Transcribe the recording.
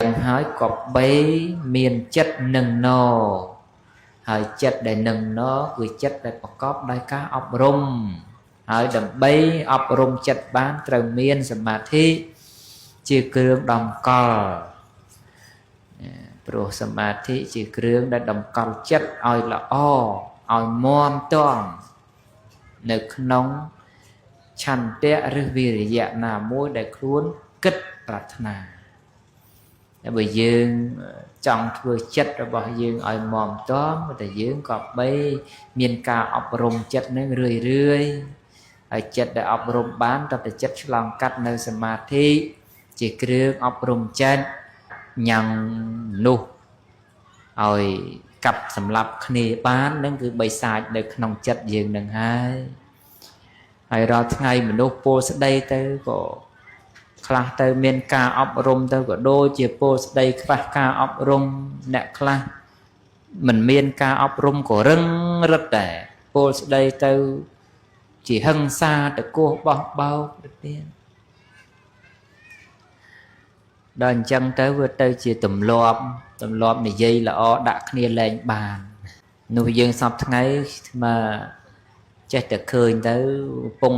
ងហើយក៏បីមានចិត្តនឹងណហើយចិត្តដែលនឹងណគឺចិត្តដែលប្រកបដោយការអប់រំហើយដើម្បីអប់រំចិត្តបានត្រូវមានសមាធិជាគ្រឿងតម្កល់ព្រោះសមាធិជាគ្រឿងដែលតម្កល់ចិត្តឲ្យល្អឲ្យមាំទាំនៅក្នុងឆន្ទៈឬវិរិយៈណាមួយដែលខ្លួនគិតប្រាថ្នាតែបើយើងចង់ធ្វើចិត្តរបស់យើងឲ្យមាំទាំតែយើងក៏បីមានការអប់រំចិត្តនឹងរឿយហើយចិត្តដែលអប់រំបានតតែចិត្តឆ្លងកាត់នៅសមាធិជាគ្រឿងអប់រំចិត្តញ៉ាំងនោះឲ្យកាប់សម្លាប់គ្នាបាននឹងគឺបីសាចនៅក្នុងចិត្តយើងនឹងហើយរាល់ថ្ងៃមនុស្សពោលស្ដីទៅក៏ខ្លះទៅមានការអប់រំទៅក៏ដូចជាពោលស្ដីខ្វះការអប់រំអ្នកខ្លះមិនមានការអប់រំក៏រឹងរឹតដែរពោលស្ដីទៅជាហិង្សាតកោសបោះបោកទៅទៀតដល់អញ្ចឹងទៅវាទៅជាទម្លាប់និយាយល្អដាក់គ្នាលែងបាននោះយើងសពថ្ងៃស្មើចេះតែឃើញទៅពង